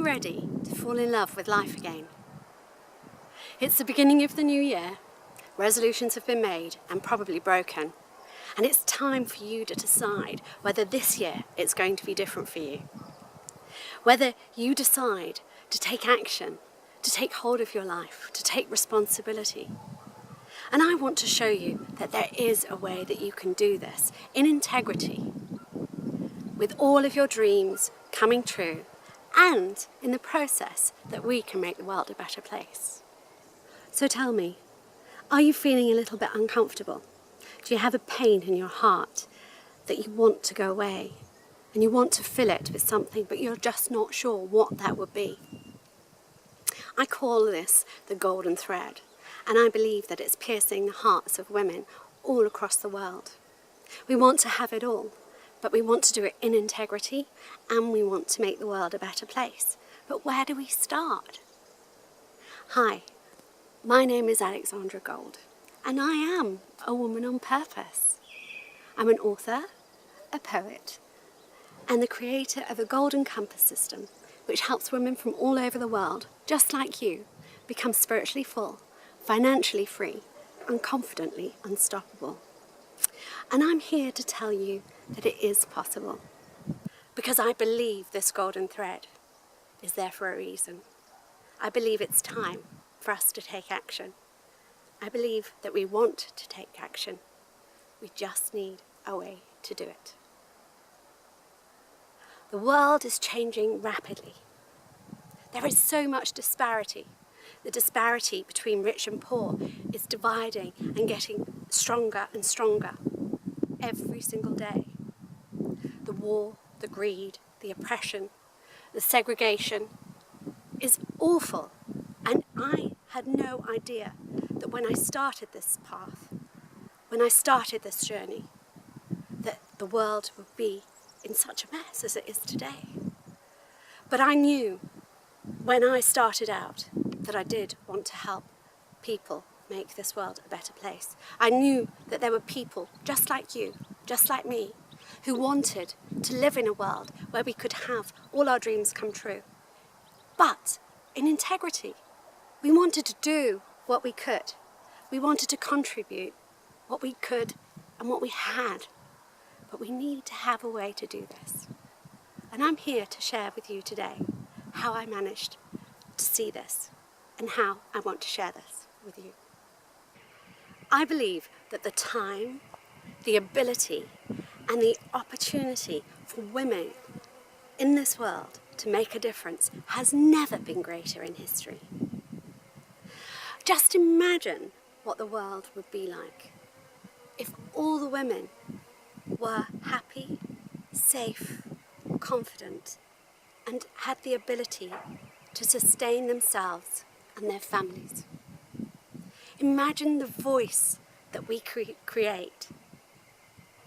you ready to fall in love with life again? It's the beginning of the new year. Resolutions have been made and probably broken. And it's time for you to decide whether this year it's going to be different for you. Whether you decide to take action, to take hold of your life, to take responsibility. And I want to show you that there is a way that you can do this in integrity, with all of your dreams coming true, and in the process that we can make the world a better place. So tell me, are you feeling a little bit uncomfortable? Do you have a pain in your heart that you want to go away and you want to fill it with something, but you're just not sure what that would be? I call this the golden thread, and I believe that it's piercing the hearts of women all across the world. We want to have it all, but we want to do it in integrity, and we want to make the world a better place. But where do we start? Hi, my name is Alexandra Gold, and I am a woman on purpose. I'm an author, a poet, and the creator of a golden compass system, which helps women from all over the world, just like you, become spiritually full, financially free, and confidently unstoppable. And I'm here to tell you that it is possible, because I believe this golden thread is there for a reason. I believe it's time for us to take action. I believe that we want to take action. We just need a way to do it. The world is changing rapidly. There is so much disparity. The disparity between rich and poor is dividing and getting stronger and stronger every single day. The war, the greed, the oppression, the segregation is awful. And I had no idea that when I started this path, when I started this journey, that the world would be in such a mess as it is today. But I knew when I started out that I did want to help people make this world a better place. I knew that there were people just like you, just like me, who wanted to live in a world where we could have all our dreams come true. But in integrity, we wanted to do what we could. We wanted to contribute what we could and what we had. But we need to have a way to do this. And I'm here to share with you today how I managed to see this and how I want to share this with you. I believe that the time, the ability, and the opportunity for women in this world to make a difference has never been greater in history. Just imagine what the world would be like if all the women were happy, safe, confident, and had the ability to sustain themselves and their families. Imagine the voice that we create.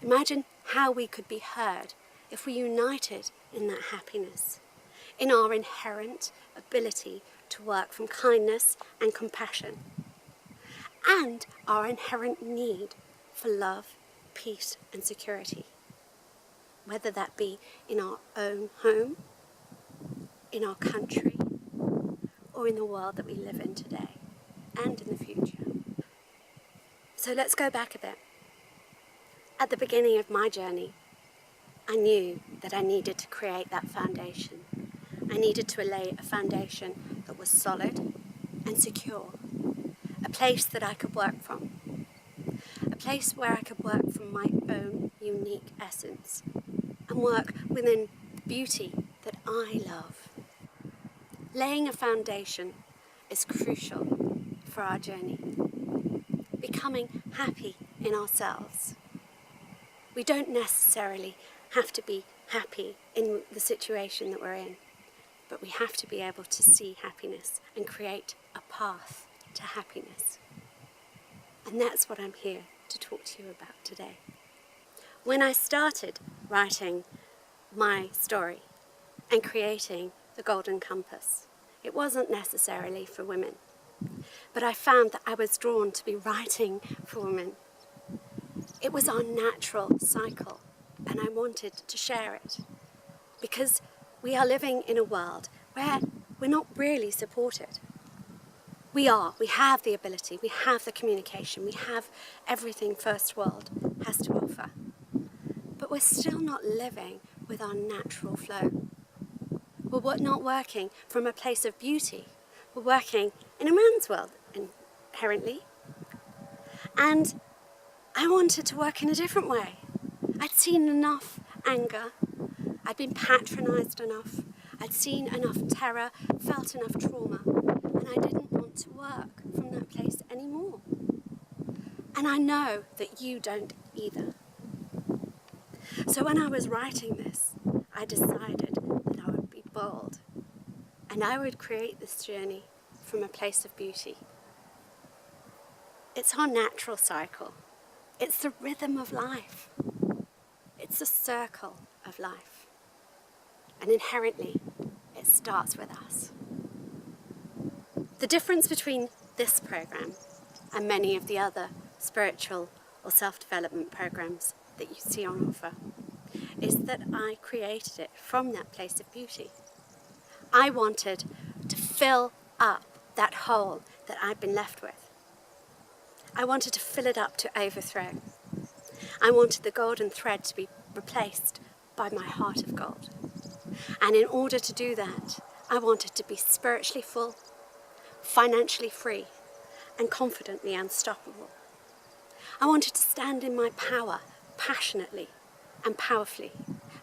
Imagine how we could be heard if we united in that happiness, in our inherent ability to work from kindness and compassion, and our inherent need for love, peace and security, whether that be in our own home, in our country, or in the world that we live in today and in the future. So let's go back a bit. At the beginning of my journey, I knew that I needed to create that foundation. I needed to lay a foundation that was solid and secure, a place that I could work from, a place where I could work from my own unique essence and work within the beauty that I love. Laying a foundation is crucial for our journey, becoming happy in ourselves. We don't necessarily have to be happy in the situation that we're in, but we have to be able to see happiness and create a path to happiness. And that's what I'm here to talk to you about today. When I started writing my story and creating the Golden Compass, it wasn't necessarily for women, but I found that I was drawn to be writing for women. It was our natural cycle, and I wanted to share it, because we are living in a world where we're not really supported. We have the ability, we have the communication, we have everything first world has to offer. But we're still not living with our natural flow. We're not working from a place of beauty. We're working in a man's world, inherently. And I wanted to work in a different way. I'd seen enough anger. I'd been patronised enough. I'd seen enough terror, felt enough trauma. And I didn't want to work from that place anymore. And I know that you don't either. So when I was writing this, I decided that I would be bold. And I would create this journey from a place of beauty. It's our natural cycle. It's the rhythm of life. It's the circle of life. And inherently, it starts with us. The difference between this program and many of the other spiritual or self-development programs that you see on offer is that I created it from that place of beauty. I wanted to fill up that hole that I'd been left with. I wanted to fill it up to overthrow. I wanted the golden thread to be replaced by my heart of gold. And in order to do that, I wanted to be spiritually full, financially free, and confidently unstoppable. I wanted to stand in my power passionately and powerfully,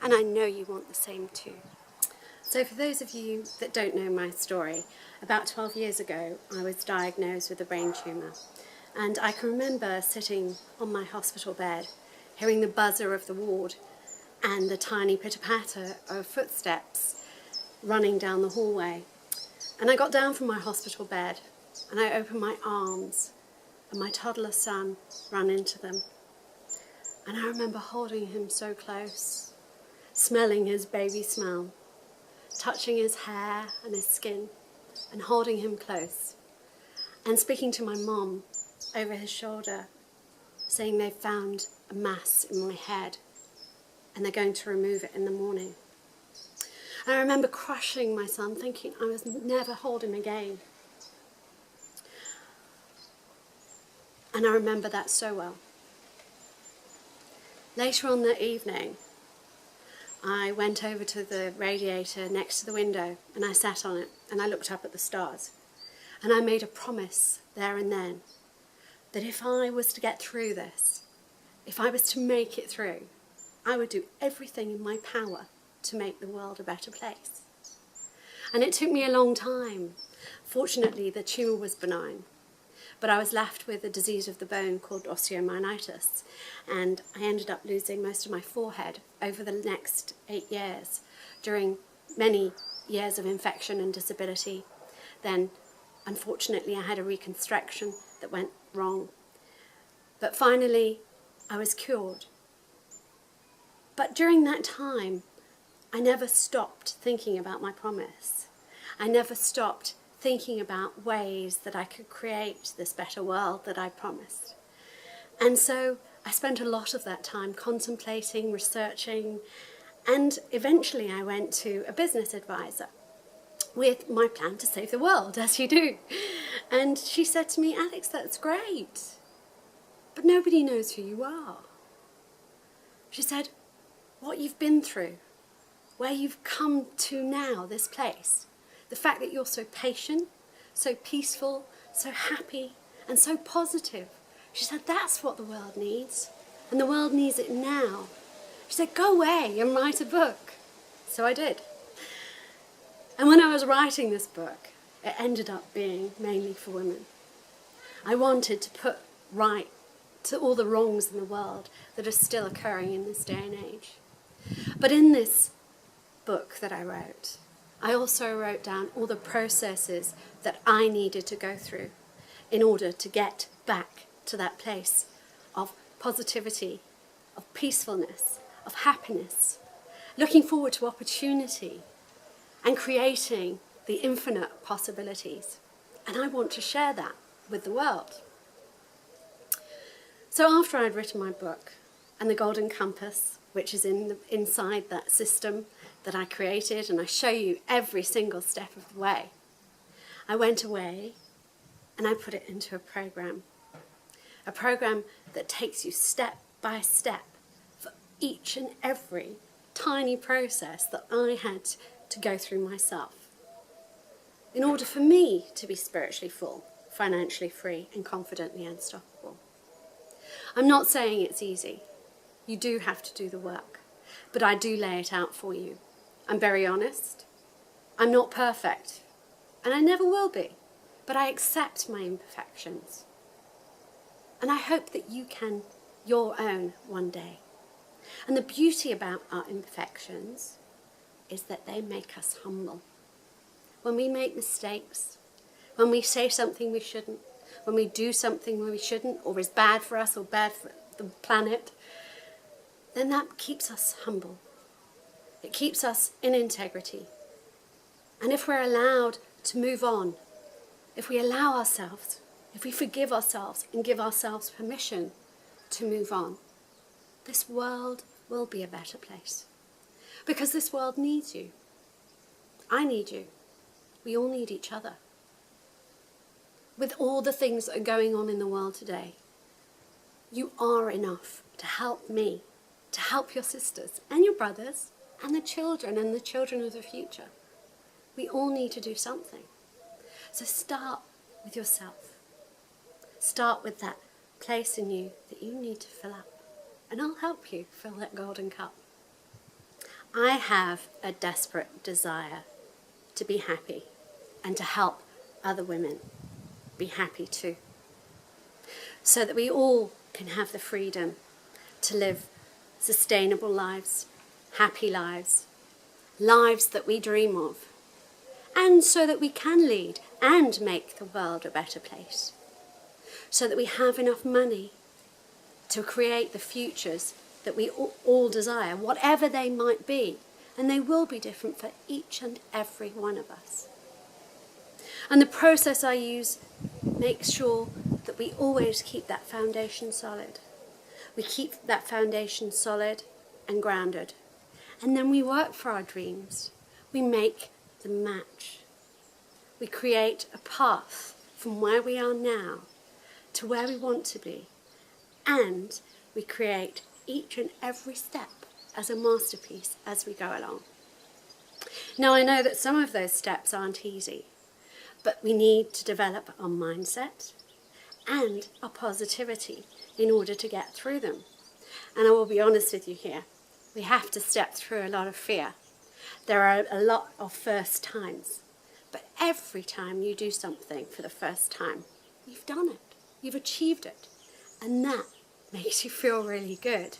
and I know you want the same too. So for those of you that don't know my story, about 12 years ago I was diagnosed with a brain tumour, and I can remember sitting on my hospital bed, hearing the buzzer of the ward and the tiny pitter-patter of footsteps running down the hallway. And I got down from my hospital bed and I opened my arms and my toddler son ran into them. And I remember holding him so close, smelling his baby smell, touching his hair and his skin and holding him close and speaking to my mom over his shoulder, saying they found a mass in my head and they're going to remove it in the morning. And I remember crushing my son, thinking I was never hold him again. And I remember that so well. Later on that evening, I went over to the radiator next to the window and I sat on it and I looked up at the stars. And I made a promise there and then that if I was to get through this, if I was to make it through, I would do everything in my power to make the world a better place. And it took me a long time. Fortunately, the tumour was benign, but I was left with a disease of the bone called osteomyelitis, and I ended up losing most of my forehead over the next 8 years, during many years of infection and disability. Then, unfortunately, I had a reconstruction that went wrong. But finally, I was cured. But during that time, I never stopped thinking about my promise. I never stopped thinking about ways that I could create this better world that I promised. And so I spent a lot of that time contemplating, researching, and eventually I went to a business advisor with my plan to save the world, as you do. And she said to me, "Alex, that's great, but nobody knows who you are." She said, "What you've been through, where you've come to now, this place, the fact that you're so patient, so peaceful, so happy, and so positive." She said, "That's what the world needs, and the world needs it now." She said, "Go away and write a book." So I did. And when I was writing this book, it ended up being mainly for women. I wanted to put right to all the wrongs in the world that are still occurring in this day and age. But in this book that I wrote, I also wrote down all the processes that I needed to go through in order to get back to that place of positivity, of peacefulness, of happiness, looking forward to opportunity and creating the infinite possibilities. And I want to share that with the world. So after I'd written my book and the Golden Compass, which is inside that system that I created, and I show you every single step of the way. I went away and I put it into a program that takes you step by step for each and every tiny process that I had to go through myself in order for me to be spiritually full, financially free, and confidently unstoppable. I'm not saying it's easy. You do have to do the work, but I do lay it out for you. I'm very honest. I'm not perfect, and I never will be, but I accept my imperfections. And I hope that you can your own one day. And the beauty about our imperfections is that they make us humble. When we make mistakes, when we say something we shouldn't, when we do something we shouldn't, or is bad for us or bad for the planet, then that keeps us humble. It keeps us in integrity. And if we're allowed to move on, if we allow ourselves, if we forgive ourselves and give ourselves permission to move on, this world will be a better place. Because this world needs you. I need you. We all need each other. With all the things that are going on in the world today, you are enough to help me, to help your sisters and your brothers and the children of the future. We all need to do something. So start with yourself. Start with that place in you that you need to fill up. And I'll help you fill that golden cup. I have a desperate desire to be happy and to help other women be happy too. So that we all can have the freedom to live sustainable lives, happy lives, lives that we dream of, and so that we can lead and make the world a better place. So that we have enough money to create the futures that we all desire, whatever they might be, and they will be different for each and every one of us. And the process I use makes sure that we always keep that foundation solid. We keep that foundation solid and grounded. And then we work for our dreams. We make them match. We create a path from where we are now to where we want to be. And we create each and every step as a masterpiece as we go along. Now, I know that some of those steps aren't easy, but we need to develop our mindset and our positivity in order to get through them. And I will be honest with you here, we have to step through a lot of fear. There are a lot of first times, but every time you do something for the first time, you've done it, you've achieved it, and that makes you feel really good,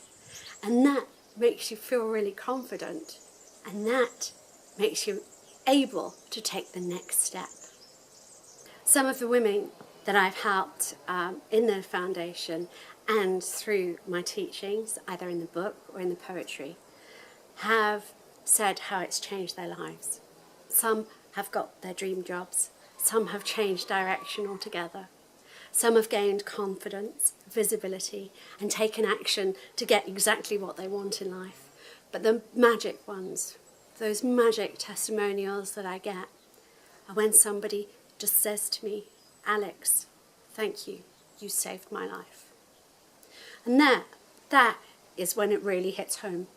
and that makes you feel really confident, and that makes you able to take the next step. Some of the women that I've helped in the foundation and through my teachings, either in the book or in the poetry, have said how it's changed their lives. Some have got their dream jobs, some have changed direction altogether. Some have gained confidence, visibility, and taken action to get exactly what they want in life. But the magic ones, those magic testimonials that I get, are when somebody just says to me, "Alex, thank you, you saved my life." And that is when it really hits home.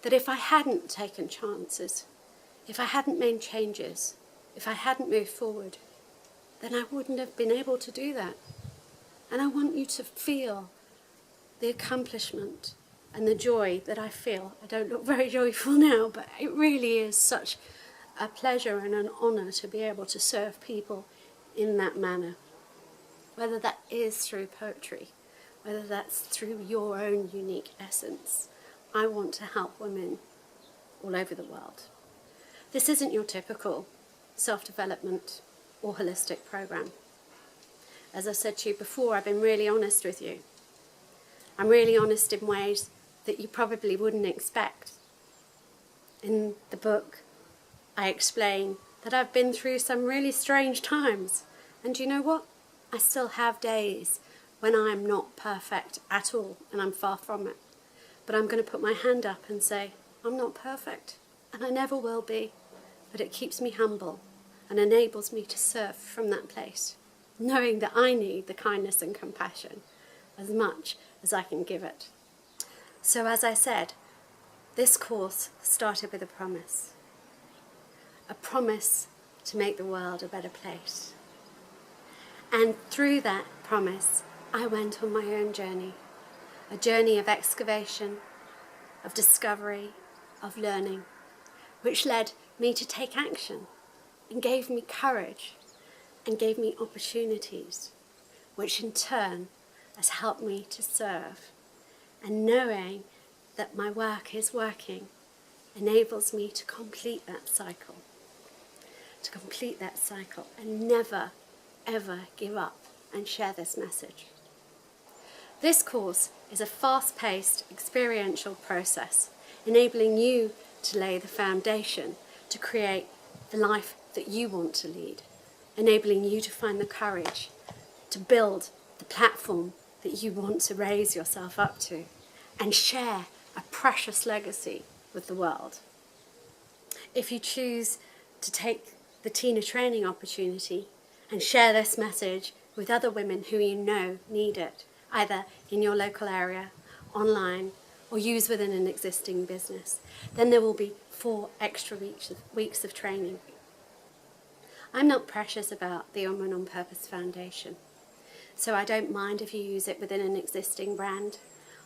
That if I hadn't taken chances, if I hadn't made changes, if I hadn't moved forward, then I wouldn't have been able to do that. And I want you to feel the accomplishment and the joy that I feel. I don't look very joyful now, but it really is such a pleasure and an honour to be able to serve people in that manner. Whether that is through poetry, whether that's through your own unique essence. I want to help women all over the world. This isn't your typical self-development or holistic program. As I said to you before, I've been really honest with you. I'm really honest in ways that you probably wouldn't expect. In the book, I explain that I've been through some really strange times. And you know what? I still have days when I'm not perfect at all, and I'm far from it. But I'm going to put my hand up and say, I'm not perfect, and I never will be, but it keeps me humble and enables me to serve from that place, knowing that I need the kindness and compassion as much as I can give it. So as I said, this course started with a promise to make the world a better place. And through that promise, I went on my own journey, a journey of excavation, of discovery, of learning, which led me to take action and gave me courage and gave me opportunities, which in turn has helped me to serve. And knowing that my work is working enables me to complete that cycle, and never, ever give up and share this message. This course is a fast-paced, experiential process, enabling you to lay the foundation to create the life that you want to lead, enabling you to find the courage to build the platform that you want to raise yourself up to, and share a precious legacy with the world. If you choose to take the Tina training opportunity and share this message with other women who you know need it, either in your local area, online, or use within an existing business, then there will be 4 extra weeks of training. I'm not precious about the Women on Purpose Foundation, so I don't mind if you use it within an existing brand,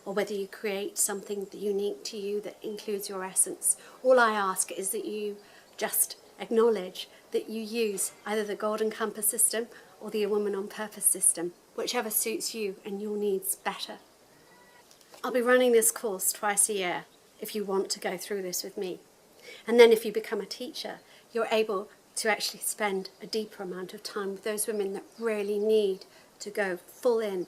or whether you create something unique to you that includes your essence. All I ask is that you just acknowledge that you use either the Golden Compass system or the Woman on Purpose system, whichever suits you and your needs better. I'll be running this course twice a year if you want to go through this with me. And then if you become a teacher, you're able to actually spend a deeper amount of time with those women that really need to go full in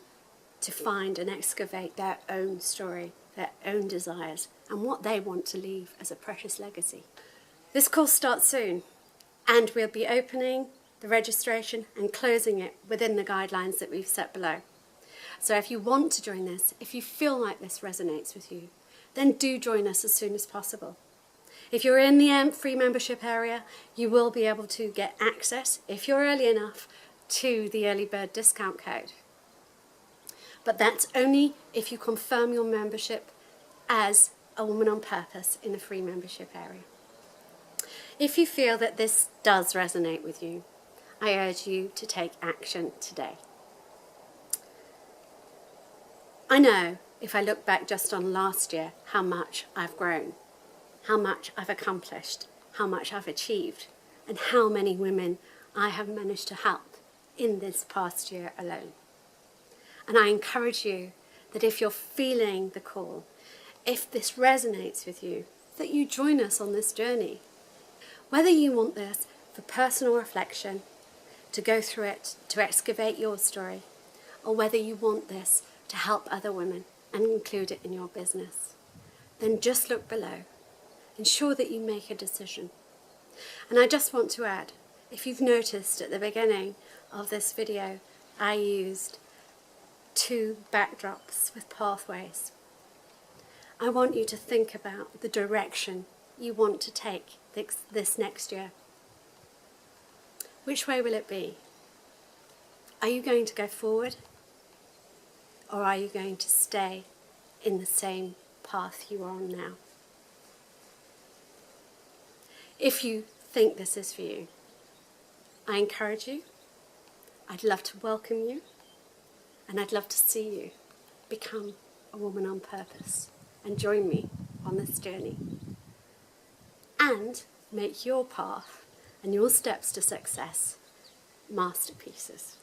to find and excavate their own story, their own desires, and what they want to leave as a precious legacy. This course starts soon, and we'll be opening the registration and closing it within the guidelines that we've set below. So if you want to join this, if you feel like this resonates with you, then do join us as soon as possible. If you're in the free membership area, you will be able to get access, if you're early enough, to the early bird discount code. But that's only if you confirm your membership as a Woman on Purpose in the free membership area. If you feel that this does resonate with you, I urge you to take action today. I know, if I look back just on last year, how much I've grown, how much I've accomplished, how much I've achieved, and how many women I have managed to help in this past year alone. And I encourage you that if you're feeling the call, if this resonates with you, that you join us on this journey. Whether you want this for personal reflection, to go through it, to excavate your story, or whether you want this to help other women and include it in your business, then just look below. Ensure that you make a decision. And I just want to add, if you've noticed at the beginning of this video, I used 2 backdrops with pathways. I want you to think about the direction you want to take this next year. Which way will it be? Are you going to go forward, or are you going to stay in the same path you are on now? If you think this is for you, I encourage you. I'd love to welcome you, and I'd love to see you become a woman on purpose and join me on this journey and make your path and your steps to success masterpieces.